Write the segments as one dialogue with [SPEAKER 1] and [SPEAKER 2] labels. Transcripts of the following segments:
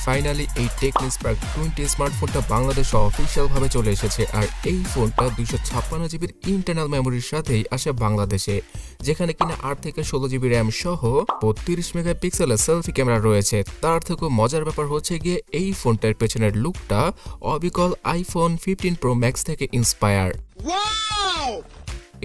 [SPEAKER 1] Finally এই techno Spark 20 স্মার্টফোনটা বাংলাদেশে অফিসিয়াল ভাবে চলে এসেছে আর এই ফোনটা 256 জিবির ইন্টারনাল মেমোরির সাথেই আসে বাংলাদেশে, যেখানে কিনা 8 থেকে 16 জিবি র্যাম সহ 32 মেগাপিক্সেলের সেলফি ক্যামেরা রয়েছে। তার থেকেও মজার ব্যাপার হচ্ছে গিয়ে এই ফোনটার পেছনের লুকটা অবিকল আইফোন 15 প্রো ম্যাক্স থেকে ইন্সপায়ার।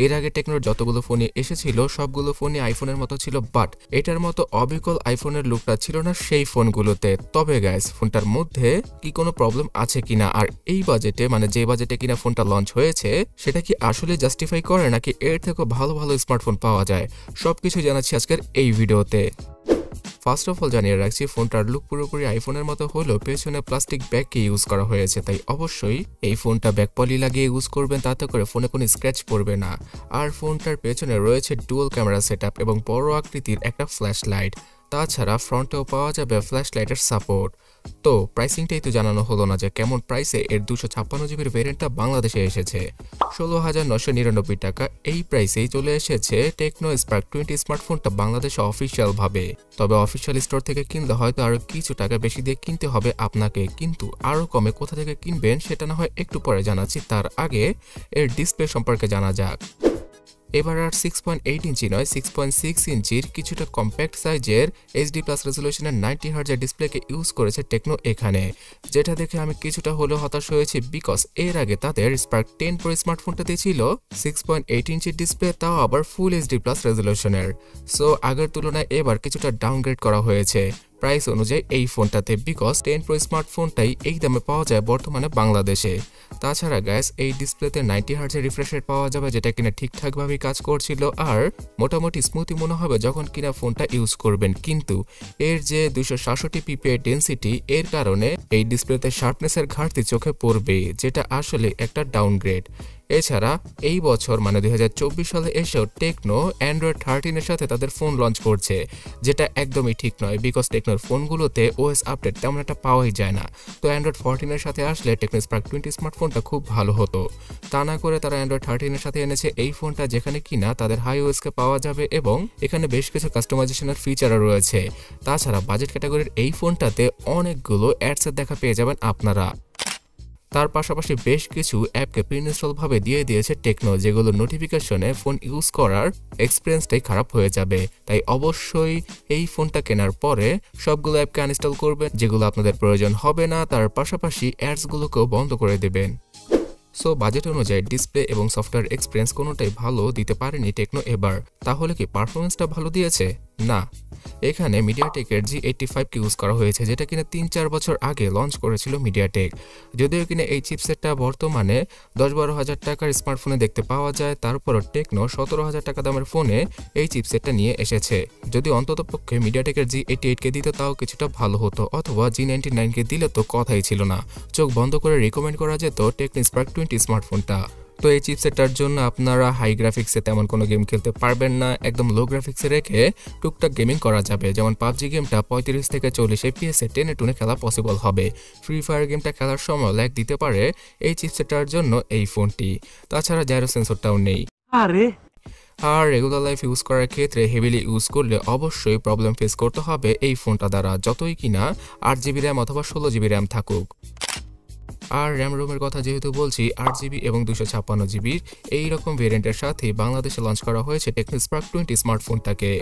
[SPEAKER 1] এর আগে টেকনোর যতগুলো ফোনে এসেছিল সবগুলো ফোনই আইফোনের মতো ছিল, বাট এটার মতো অবিকল আইফোনের লুকটা ছিল না সেই ফোনগুলোতে। তবে গাইস, ফোনটার মধ্যে কি কোনো প্রবলেম আছে কিনা আর এই বাজেটে, মানে যে বাজেটে কিনা ফোনটা লঞ্চ হয়েছে, সেটা কি আসলে জাস্টিফাই করে নাকি এর থেকেও ভালো ভালো স্মার্টফোন পাওয়া যায়, সবকিছু জানাচ্ছি আজকের এই ভিডিওতে। ফার্স্ট অফ অল জানিয়ে রাখছি, ফোনটার লুক পুরোপুরি আইফোনের মতো হলেও পেছনে প্লাস্টিক ব্যাগকে ইউজ করা হয়েছে, তাই অবশ্যই এই ফোনটা ব্যাক পলি লাগিয়ে ইউজ করবেন, তাতে করে ফোনে কোনো স্ক্র্যাচ পড়বে না। আর ফোনটার পেছনে রয়েছে ডুয়াল ক্যামেরা সেটআপ এবং বড় আকৃতির একটা ফ্ল্যাশ লাইট। তাছাড়া ফ্রন্টেও পাওয়া যাবে ফ্ল্যাশ লাইটের সাপোর্ট। তো প্রাইসিংটাই তো জানানো হলো না যে কেমন প্রাইসে এর 256 জিবির ভেরিয়েন্টটা বাংলাদেশে এসেছে। 16,999 টাকা এই প্রাইসেই চলে এসেছে টেকনো স্পার্ক 20 স্মার্টফোনটা বাংলাদেশে অফিসিয়াল ভাবে। তবে অফিসিয়াল স্টোর থেকে কিনলে হয়তো আরো কিছু টাকা বেশি দিয়ে কিনতে হবে আপনাকে, কিন্তু আরো কমে কোথা থেকে কিনবেন সেটা না হয় একটু পরে জানাচ্ছি, তার আগে এর ডিসপ্লে সম্পর্কে জানা যাক। এবার আর 6.8 ইঞ্চি নয়, 6.6 ইঞ্চির কিছুটা কম্প্যাক্ট সাইজের এইচডি প্লাস রেজলিউশনের 90 হার্জের ডিসপ্লেকে ইউজ করেছে টেকনো এখানে, যেটা দেখে আমি কিছুটা হলেও হতাশ হয়েছি, বিকজ এর আগে তাদের স্পার্ক 10 প্রো স্মার্টফোনটাতে ছিল 6.8 ইঞ্চির ডিসপ্লে, তাও আবার ফুল এইচডি প্লাস রেজলিউশনের। সো আগের তুলনায় এবার কিছুটা ডাউনগ্রেড করা হয়েছে প্রাইস অনুযায়ী এই ফোনটাতে, বিকজ 10 প্রো স্মার্টফোনটাই এই দামে পাওয়া যায় বর্তমানে বাংলাদেশে। তাছাড়া গ্যাস এই ডিসপ্লেতে 90 হার্জের রিফ্রেশ রেট পাওয়া যাবে, যেটা কিনা ঠিকঠাকভাবে কাজ করছিল আর মোটামুটি স্মুথই মনে হবে যখন কিনা ফোনটা ইউজ করবেন। কিন্তু এর যে 266 পিপিআই ডেনসিটি, এর কারণে এই ডিসপ্লেতে শার্পনেসের ঘাটতি চোখে পড়বে, যেটা আসলে একটা ডাউনগ্রেড। এছাড়া এই বছর মানে 2024 সালে এসেও টেকনো অ্যান্ড্রয়েড 13 এর সাথে তাদের ফোন লঞ্চ করছে, যেটা একদমই ঠিক নয়, বিকজ টেকনোর ফোনগুলোতে ওএস আপডেট তেমন একটা পাওয়াই যায় না। তো অ্যান্ড্রয়েড 14 এর সাথে আসলে টেকনো স্পার্ক 20 স্মার্টফোনটা খুব ভালো হতো। তা না করে তারা অ্যান্ড্রয়েড 13 এর সাথে এনেছে এই ফোনটা, যেখানে কিনা তাদের হাই ওএসকে পাওয়া যাবে এবং এখানে বেশ কিছু কাস্টমাইজেশনের ফিচারও রয়েছে। তাছাড়া বাজেট ক্যাটাগরির এই ফোনটাতে অনেকগুলো অ্যাডসের দেখা পেয়ে যাবেন আপনারা। তার পাশাপাশি বেশ কিছু অ্যাপকে প্রি ইনস্টল ভাবে দিয়ে দিয়েছে টেকনো, যেগুলো নোটিফিকেশনে ফোন ইউজ করার এক্সপিরিয়েন্সটাই খারাপ হয়ে যাবে। তাই অবশ্যই এই ফোনটা কেনার পরে সবগুলো অ্যাপকে আনইনস্টল করবেন যেগুলো আপনাদের প্রয়োজন হবে না, তার পাশাপাশি অ্যাডসগুলোকেও বন্ধ করে দেবেন। সো বাজেট অনুযায়ী ডিসপ্লে এবং সফটওয়্যার এক্সপিরিয়েন্স কোনোটাই ভালো দিতে পারেনি টেকনো এবার। তাহলে কি পারফরমেন্সটা ভালো দিয়েছে? না, এখানে মিডিয়াটেকের G85 কে ইউজ করা হয়েছে, যেটা কিনা 3-4 বছর আগে লঞ্চ করেছিল মিডিয়াটেক। যদিও কিনা এই চিপসেটটা বর্তমানে 10-12 হাজার টাকার স্মার্টফোনে দেখতে পাওয়া যায়, তারপরও টেকনো 17,000 টাকা দামের ফোনে এই চিপসেটটা নিয়ে এসেছে। যদি অন্ততপক্ষে মিডিয়াটেকের G88 কে দিত তাও কিছুটা ভালো হতো, অথবা G99 কে দিলে তো কথাই ছিল না, চোখ বন্ধ করে রিকমেন্ড করা যেত টেকনো স্পার্ক 20 স্মার্টফোনটা। তো এই চিপসেটটার জন্য আপনারা হাই গ্রাফিক্সে তেমন কোনো গেম খেলতে পারবেন না, একদম লো গ্রাফিক্সে রেখে টুকটাক গেমিং করা যাবে। যেমন পাবজি গেমটা 35 থেকে 40 FPS এ টেনে টুনে খেলা পসিবল হবে। ফ্রি ফায়ার গেমটা খেলার সময় ল্যাগ দিতে পারে এই চিপসেটটার জন্য এই ফোনটি। তাছাড়া জাইরো সেন্সরটাও নেই। আর রেগুলার লাইফ ইউজ করার ক্ষেত্রে হেভিলি ইউজ করলে অবশ্যই প্রবলেম ফেস করতে হবে এই ফোনটা দ্বারা, যতই কিনা 8 জিবি র্যাম অথবা 16 জিবি র্যাম থাকুক। আর র্যাম রোমের কথা যেহেতু বলছি, 8 জিবি এবং 256 জিবির এইরকম ভেরিয়েন্টের সাথে বাংলাদেশে লঞ্চ করা হয়েছে টেকনো স্পার্ক 20 স্মার্টফোনটাকে।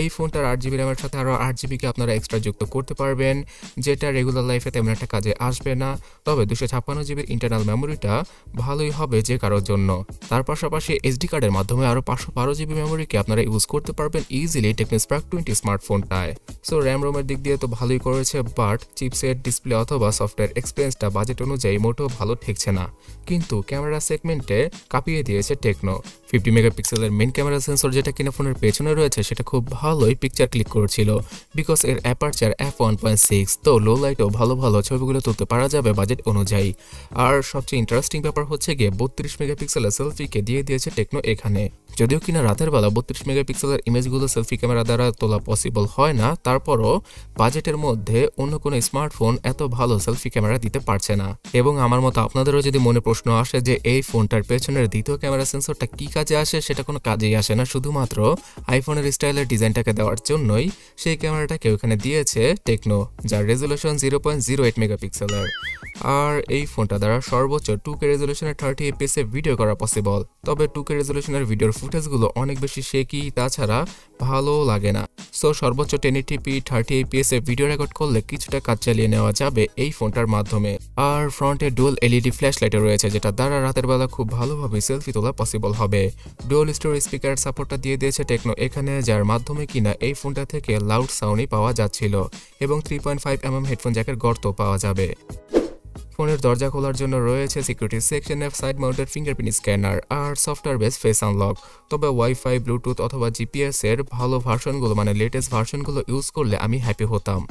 [SPEAKER 1] এই ফোনটার 8 জিবি র্যামের সাথে আরও 8 জিবিকে আপনারা এক্সট্রা যুক্ত করতে পারবেন, যেটা রেগুলার লাইফে তেমন একটা কাজে আসবে না। তবে 256 জিবির ইন্টারনাল মেমোরিটা ভালোই হবে যে কারোর জন্য। তার পাশাপাশি এসডি কার্ডের মাধ্যমে আরও 512 জিবি মেমোরিকে আপনারা ইউজ করতে পারবেন ইজিলি টেকনো স্পার্ক 20 স্মার্টফোনটায়। সো র্যাম রোমের দিক দিয়ে তো ভালোই করেছে, বাট চিপসেট, ডিসপ্লে অথবা সফটওয়্যার এক্সপিরিয়েন্সটা বাজেট অনুযায়ী মোটেও ভালো ঠেকছে না। কিন্তু ক্যামেরা সেগমেন্টে কাঁপিয়ে দিয়েছে টেকনো। 50 মেগাপিক্সেলের মেইন ক্যামেরা সেন্সর যেটা কিনা ফোনের পেছনে রয়েছে, সেটা খুব ভালোই পিকচার ক্লিক করছিল, বিকজ এর অ্যাপারচার f1.6। তো লো লাইটেও ভালো ভালো ছবিগুলো তুলতে পারা যাবে বাজেট অনুযায়ী। আর সবচেয়ে ইন্টারেস্টিং ব্যাপার হচ্ছে গিয়ে 32 মেগাপিক্সেলের সেলফিকে দিয়ে দিয়েছে টেকনো এখানে। যদিও কিনা রাতের বেলা 32 মেগাপিক্সেলের ইমেজগুলো সেলফি ক্যামেরা দ্বারা তোলা পসিবল হয় না, তারপরও বাজেটের মধ্যে অন্য কোনো স্মার্টফোন এত ভালো সেলফি ক্যামেরা দিতে পারছে না। এবং আমার মতো আপনাদেরও যদি মনে প্রশ্ন আসে যে এই ফোনটার পেছনের দ্বিতীয় ক্যামেরা সেন্সরটা কি কাজে আসে, সেটা কোনো কাজেই আসে না, শুধুমাত্র আইফোনের স্টাইলের ডিজাইনটাকে দেওয়ার জন্যই সেই ক্যামেরাটাকে ওখানে দিয়েছে টেকনো, যার রেজলিউশন 0.08 মেগাপিক্সেলের। আর এই ফোনটা দ্বারা সর্বোচ্চ 2K রেজলিউশনের 30 fps এ ভিডিও করা পসিবল। তবে 2K রেজলিউশনের ভিডিওর ফুটেজগুলো অনেক বেশি শেকি, তাছাড়া ভালো লাগে না। সো সর্বোচ্চ 1080p 30 fps এ ভিডিও রেকর্ড করলে কিছুটা কাজ চালিয়ে নেওয়া যাবে এই ফোনটার মাধ্যমে। আর ফ্রন্টে ডুয়াল এলইডি ফ্ল্যাশ লাইট রয়েছে, যেটা দ্বারা রাতের বেলা খুব ভালোভাবে সেলফি তোলা পসিবল হবে। ডুয়াল স্টোরেজ স্পিকার সাপোর্টটা দিয়ে দিয়েছে টেকনো এখানে, যার মাধ্যমে কিনা এই ফোনটা থেকে লাউড সাউন্ডই পাওয়া যাচ্ছিল এবং 3.5mm হেডফোন জ্যাকের গর্ত পাওয়া যাবে। ফোনের দরজা খোলার জন্য রয়েছে সিকিউরিটি সেকশনে সাইড মাউন্টেড ফিঙ্গারপ্রিন্ট স্ক্যানার আর সফটওয়্যার বেস ফেস আনলক। তবে ওয়াইফাই, ব্লুটুথ অথবা জিপিএস এর ভালো ভার্সনগুলো মানে লেটেস্ট ভার্সনগুলো ইউজ করলে আমি হ্যাপি হতাম।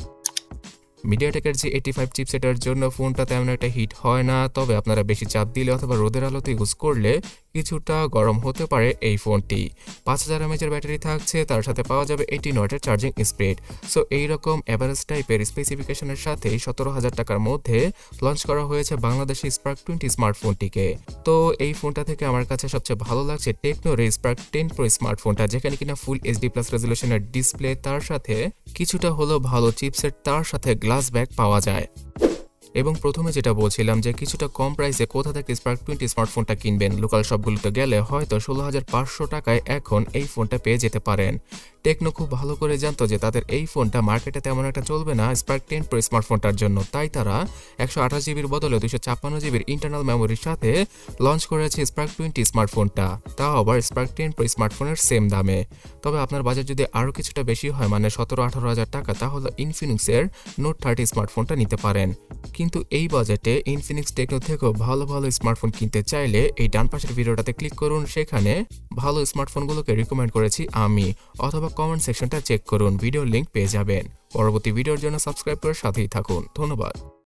[SPEAKER 1] মিডিয়াটেকের G85 চিপসেটের জন্য ফোনটা তেমন একটা হিট হয় না, তবে আপনারা বেশি চাপ দিলে অথবা রোদের আলোতে ইউজ করলে কিছুটা গরম হতে পারে এই ফোনটি। 5000 mAh ব্যাটারি থাকছে, তার সাথে পাওয়া যাবে 18 ওয়াটের চার্জিং স্পিড। সো এইরকম এভারেজ টাইপের স্পেসিফিকেশনের সাথে 17,000 টাকার মধ্যে লঞ্চ করা হয়েছে বাংলাদেশি স্পার্ক 20 স্মার্টফোনটিকে। তো এই ফোনটা থেকে আমার কাছে সবচেয়ে ভালো লাগছে টেকনোর স্পার্ক 10 প্রো স্মার্টফোনটা, যেখানে কিনা ফুল HD+ রেজলিউশনের ডিসপ্লে, তার সাথে কিছুটা হলো ভালো চিপসেট, তার সাথে গ্লাস ব্যাক পাওয়া যায়। এবং প্রথমে যেটা বলছিলাম যে কিছুটা কম প্রাইসে কোথা থেকে স্পার্ক 20 স্মার্টফোনটা কিনবেন, লোকাল শপগুলোতে গেলে হয়তো 16,500 টাকায় এখন এই ফোনটা পেয়ে যেতে পারেন। টেকনো খুব ভালো করে জানতো যে তাদের এই ফোনটা মার্কেটে তেমন একটা চলবে না স্পার্ক 10 প্রো স্মার্টফোনটার জন্য, তাই তারা 128GB বদলে 256GB ইন্টারনাল মেমোরির সাথে লঞ্চ করেছে স্পার্ক 20 স্মার্টফোনটা, তাও আবার স্পার্ক 10 প্রো স্মার্টফোনের সেম দামে। তবে আপনার বাজেট যদি আরও কিছুটা বেশি হয়, মানে 17-18,000 টাকা, তাহলে ইনফিনিক্সের নোট 30 স্মার্টফোনটা নিতে পারেন। কিন্তু এই বাজেটে ইনফিনিক্স টেকনো থেকেও ভালো ভালো স্মার্টফোন কিনতে চাইলে এই ডান পাশের ভিডিওটাতে ক্লিক করুন, সেখানে ভালো স্মার্টফোনগুলোকে রিকমেন্ড করেছি আমি, অথবা কমেন্ট সেকশনটা চেক করুন, ভিডিওর লিঙ্ক পেয়ে যাবেন। পরবর্তী ভিডিওর জন্য সাবস্ক্রাইব করে সাথেই থাকুন। ধন্যবাদ।